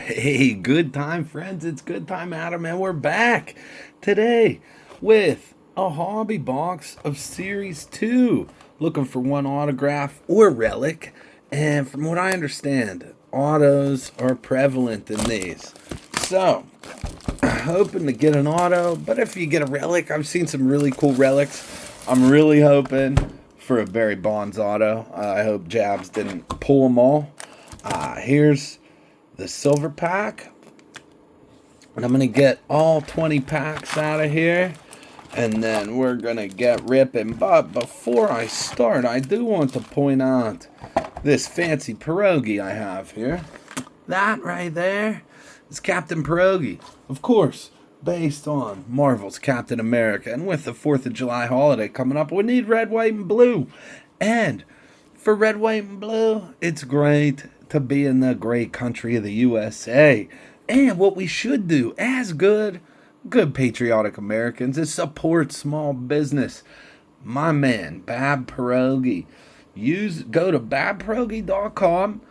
Hey, good time, friends. It's good time, Adam, and we're back today with a hobby box of Series 2. Looking for one autograph or relic. And from what I understand, autos are prevalent in these. So, hoping to get an auto, but if you get a relic, I've seen some really cool relics. I'm really hoping for a Barry Bonds auto. I hope Jabs didn't pull them all. Here's the silver pack, and I'm gonna get all 20 packs out of here, and then we're gonna get ripping. But before I start, I do want to point out this fancy pierogi I have here. That right there is Captain Pierogi, of course, based on Marvel's Captain America. And with the 4th of July holiday coming up, we need red, white, and blue. And for red, white, and blue, it's great to be in the great country of the USA. And what we should do as good patriotic Americans is support small business. My man, Bab Pierogi. Go to babpierogi.com.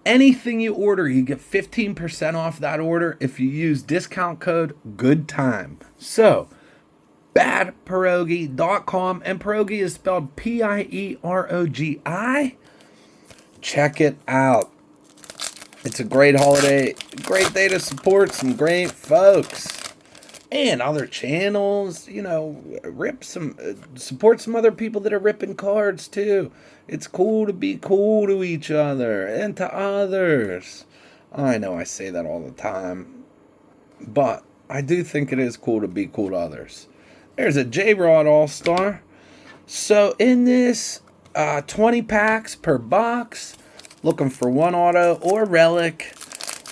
Anything you order, you get 15% off that order if you use discount code GOODTIME. So, badpierogi.com, and pierogi is spelled Pierogi. Check it out. It's a great holiday, great day to support some great folks. And other channels, support some other people that are ripping cards too. It's cool to be cool to each other and to others. I know I say that all the time, but I do think it is cool to be cool to others. There's a J-Rod All-Star. So in this 20 packs per box, looking for one auto or relic.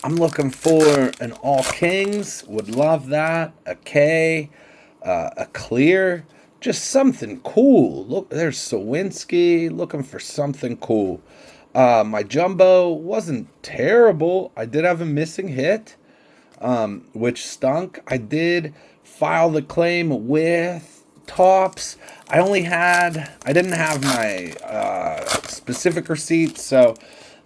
I'm looking for an All Kings. Would love that. A K. A clear. Just something cool. Look, there's Sawinski. Looking for something cool. My jumbo wasn't terrible. I did have a missing hit, which stunk. I did file the claim with Tops. I didn't have my specific receipt, so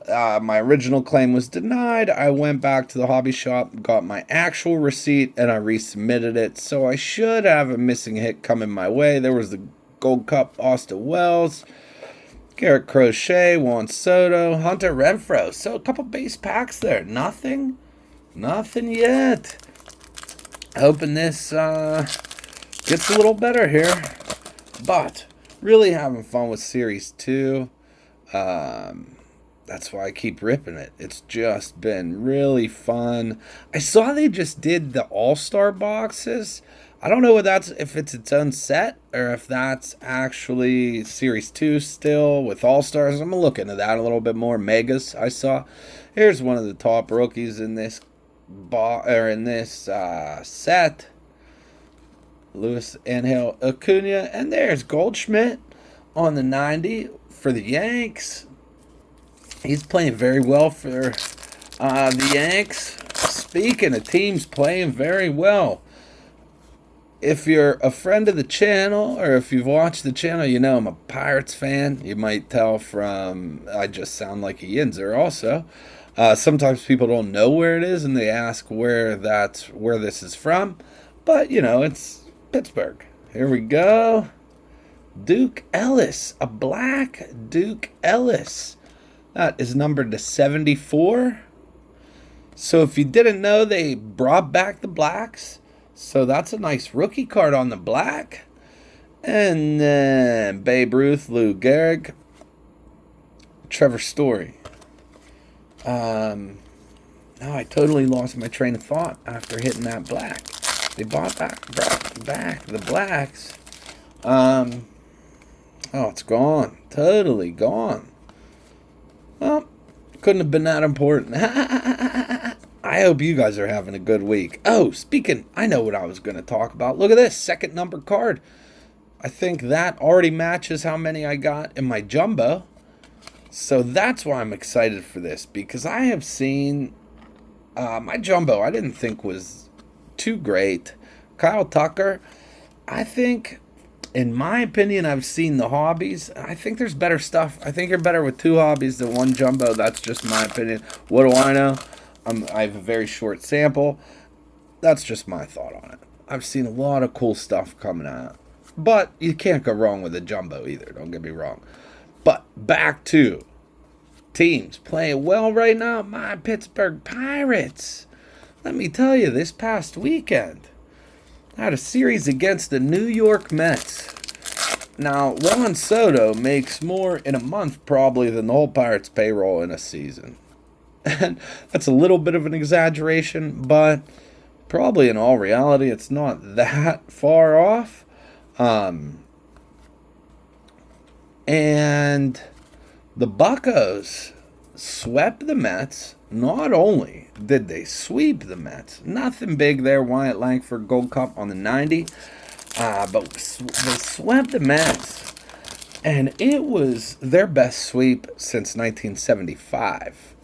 my original claim was denied. I went back to the hobby shop, got my actual receipt, and I resubmitted it. So I should have a missing hit coming my way. There was the Gold Cup Austin Wells, Garrett Crochet, Juan Soto, Hunter Renfroe. So a couple base packs there. Nothing yet. Hoping this gets a little better here. But really having fun with Series 2. That's why I keep ripping it. It's just been really fun. I saw they just did the All-Star boxes. I don't know if it's its own set or if that's actually Series 2 still with All-Stars. I'm going to look into that a little bit more. Megas I saw. Here's one of the top rookies in this set. Luis Angel Acuna. And there's Goldschmidt on the 90 for the Yanks. He's playing very well for the Yanks. Speaking of teams playing very well, if you're a friend of the channel or if you've watched the channel, you know I'm a Pirates fan. You might tell from I just sound like a Yinzer also. Sometimes people don't know where it is and they ask where this is from. But, it's Pittsburgh. Here we go. Duke Ellis. A black Duke Ellis. That is numbered to 74. So if you didn't know, they brought back the blacks. So that's a nice rookie card on the black. And then Babe Ruth, Lou Gehrig, Trevor Story. I totally lost my train of thought after hitting that black. They brought back the blacks. It's gone. Totally gone. Well, couldn't have been that important. I hope you guys are having a good week. Oh, I know what I was going to talk about. Look at this, second number card. I think that already matches how many I got in my jumbo. So that's why I'm excited for this, because I have seen my jumbo I didn't think was too great. Kyle Tucker, I think in my opinion, I've seen the hobbies. I think there's better stuff. I think you're better with two hobbies than one jumbo. That's just my opinion. What do I know? I have a very short sample. That's just my thought on it. I've seen a lot of cool stuff coming out. But you can't go wrong with a jumbo either, don't get me wrong. But back to teams playing well right now. My Pittsburgh Pirates. Let me tell you, this past weekend, I had a series against the New York Mets. Now, Juan Soto makes more in a month probably than the whole Pirates payroll in a season. And that's a little bit of an exaggeration, but probably in all reality, it's not that far off. And the Buccos swept the Mets. Not only did they sweep the Mets, nothing big there, Wyatt Langford Gold Cup on the 90, but they swept the Mets, and it was their best sweep since 1975.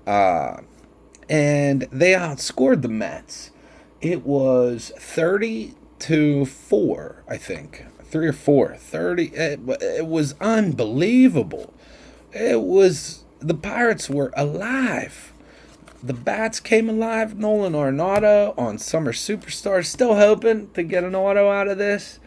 And they outscored the Mets. It was 30-4, I think. 3 or 4. 30. It was unbelievable. The Pirates were alive. The bats came alive. Nolan Arenado on Summer Superstars. Still hoping to get an auto out of this.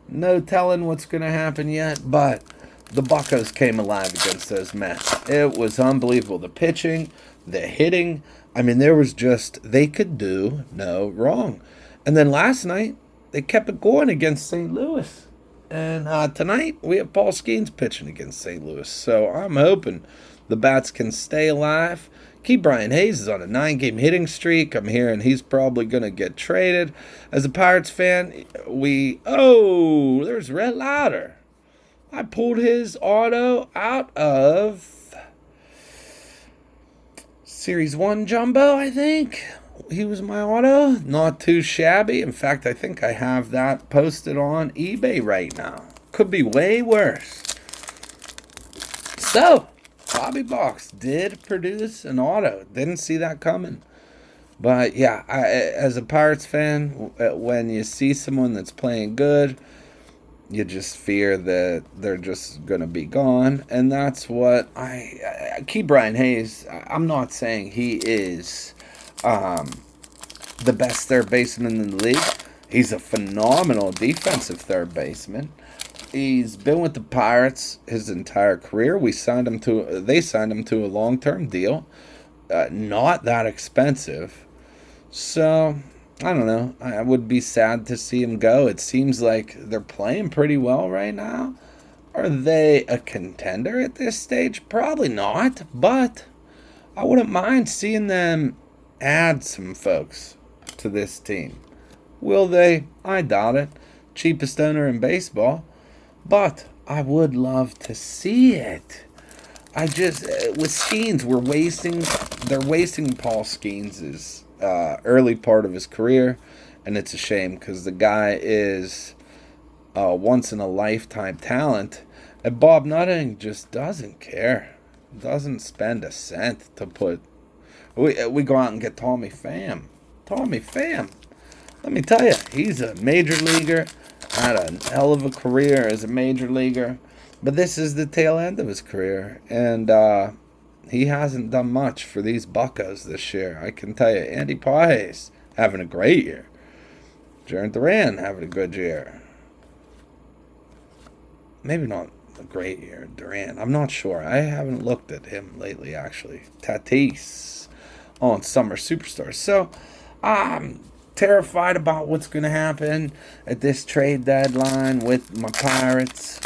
No telling what's going to happen yet, but the Buccos came alive against those Mets. It was unbelievable. The pitching, the hitting. I mean, they could do no wrong. And then last night, they kept it going against St. Louis. And tonight, we have Paul Skeens pitching against St. Louis. So I'm hoping the bats can stay alive. Brian Hayes is on a 9-game hitting streak. I'm hearing he's probably going to get traded. As a Pirates fan, there's Red Lauder. I pulled his auto out of Series 1 Jumbo, I think. He was my auto. Not too shabby. In fact, I think I have that posted on eBay right now. Could be way worse. So, Bobby Box did produce an auto. Didn't see that coming. But yeah, as a Pirates fan, when you see someone that's playing good, you just fear that they're just going to be gone. And that's what Brian Hayes, I'm not saying he is the best third baseman in the league. He's a phenomenal defensive third baseman. He's been with the Pirates his entire career. They signed him to a long-term deal. Not that expensive. So, I don't know. I would be sad to see him go. It seems like they're playing pretty well right now. Are they a contender at this stage? Probably not, but I wouldn't mind seeing them add some folks to this team. Will they? I doubt it. Cheapest owner in baseball. But I would love to see it. With Skeens, they're wasting Paul Skeens' early part of his career, and it's a shame because the guy is a once-in-a-lifetime talent, and Bob Nutting just doesn't care. Doesn't spend a cent to put... We go out and get Tommy Pham. Tommy Pham. Let me tell you, he's a major leaguer. Had a hell of a career as a major leaguer, but this is the tail end of his career, and he hasn't done much for these Buccos this year. I can tell you, Andy Pages having a great year. Jarren Duran having a good year. Maybe not a great year, Duran. I'm not sure. I haven't looked at him lately, actually. Tatis on Summer Superstars. So, terrified about what's going to happen at this trade deadline with my Pirates.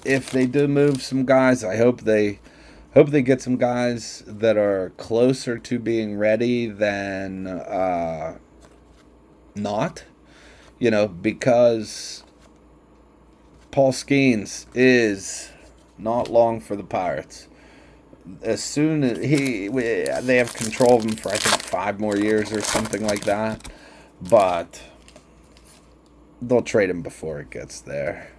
If they do move some guys, I hope they get some guys that are closer to being ready than not. Because Paul Skeens is not long for the Pirates. As soon as they have control of him for, I think, 5 more years or something like that. But they'll trade him before it gets there.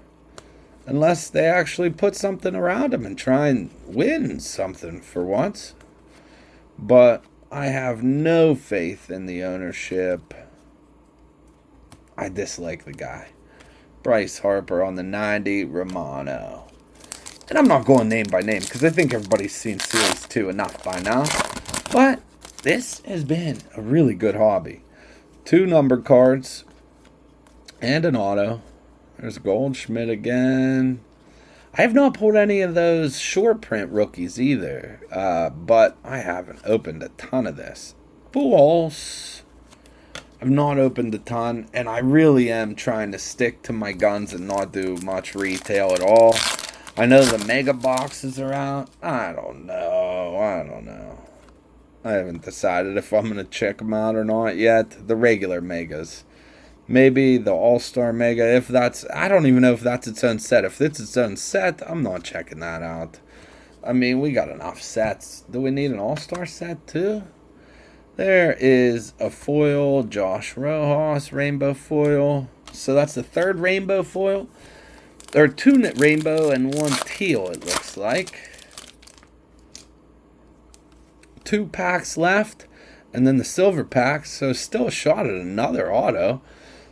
Unless they actually put something around him and try and win something for once. But I have no faith in the ownership. I dislike the guy. Bryce Harper on the 90, Romano. And I'm not going name by name because I think everybody's seen Series 2 enough by now. But this has been a really good hobby. 2 numbered cards and an auto. There's Goldschmidt again. I have not pulled any of those short print rookies either, but I haven't opened a ton of this. Pujols. I've not opened a ton, and I really am trying to stick to my guns and not do much retail at all. I know the mega boxes are out. I don't know. I haven't decided if I'm going to check them out or not yet. The regular megas. Maybe the All-Star Mega, if that's... I don't even know if that's its own set. If it's its own set, I'm not checking that out. I mean, we got enough sets. Do we need an All-Star set, too? There is a foil, Josh Rojas, rainbow foil. So that's the 3rd rainbow foil. There are 2 rainbow and 1 teal, it looks like. 2 packs left. And then the silver pack. So still a shot at another auto.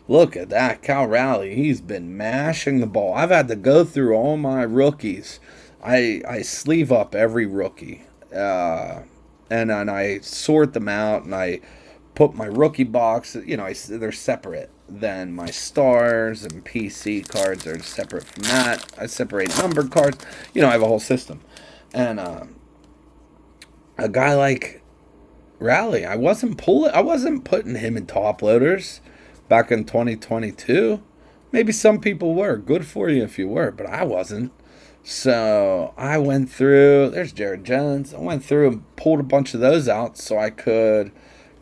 Look at that, Cal Raleigh. He's been mashing the ball. I've had to go through all my rookies. I sleeve up every rookie. And then I sort them out, and I put my rookie box. You know, they're separate. Then my stars and PC cards are separate from that. I separate numbered cards. You know, I have a whole system. And a guy like Raleigh, I wasn't putting him in top loaders back in 2022. Maybe some people were. Good for you if you were, but I wasn't. So I went through, there's Jared Jones. I went through and pulled a bunch of those out so I could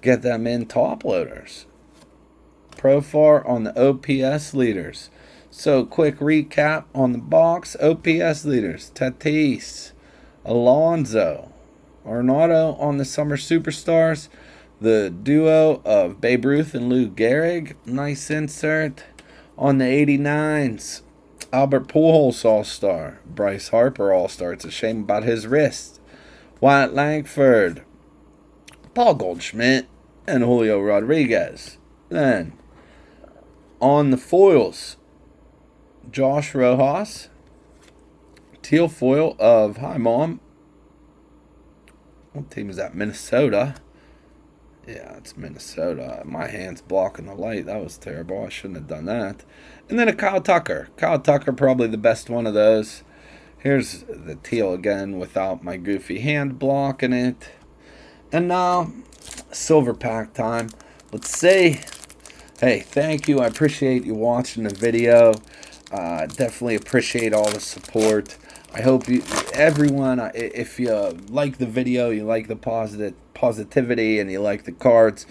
get them in top loaders. Profar on the OPS leaders. So quick recap on the box. OPS leaders. Tatis, Alonso, Arenado on the Summer Superstars. The duo of Babe Ruth and Lou Gehrig. Nice insert. On the 89s, Albert Pujols All-Star. Bryce Harper All-Star. It's a shame about his wrist. Wyatt Langford. Paul Goldschmidt. And Julio Rodriguez. Then, on the foils, Josh Rojas. Teal foil of Hi Mom. What team is that? Minnesota. Yeah, it's Minnesota. My hand's blocking the light. That was terrible. I shouldn't have done that. And then a Kyle Tucker. Kyle Tucker, probably the best one of those. Here's the teal again without my goofy hand blocking it. And now, silver pack time. Let's see. Hey, thank you. I appreciate you watching the video. Definitely appreciate all the support. I hope everyone, if you like the video, you like the positivity, and you like the cards,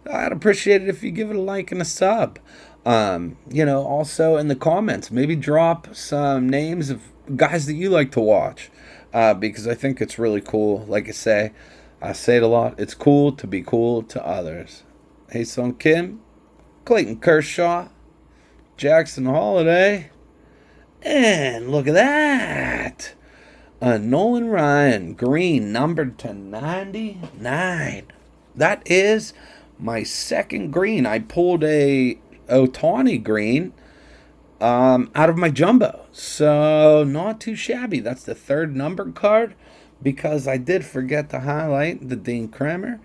I'd appreciate it if you give it a like and a sub. Also in the comments, maybe drop some names of guys that you like to watch, because I think it's really cool. Like I say it a lot. It's cool to be cool to others. Hae-Sung Kim, Clayton Kershaw, Jackson Holiday. And look at that. Nolan Ryan, green, numbered to 99. That is my second green. I pulled a Ohtani green out of my jumbo. So not too shabby. That's the 3rd numbered card because I did forget to highlight the Dean Kremer.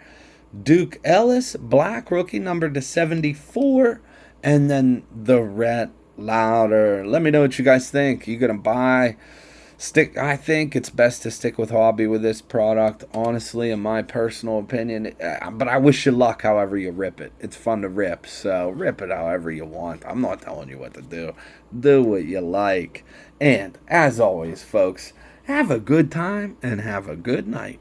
Duke Ellis, black rookie, numbered to 74. And then the Rhett Louder. Let me know what you guys think. You gonna buy? I think it's best to stick with hobby with this product, honestly, in my personal opinion. But I wish you luck however you rip it. It's fun to rip, so rip it however you want. I'm not telling you what to do. Do what you like. And as always, folks, have a good time and have a good night.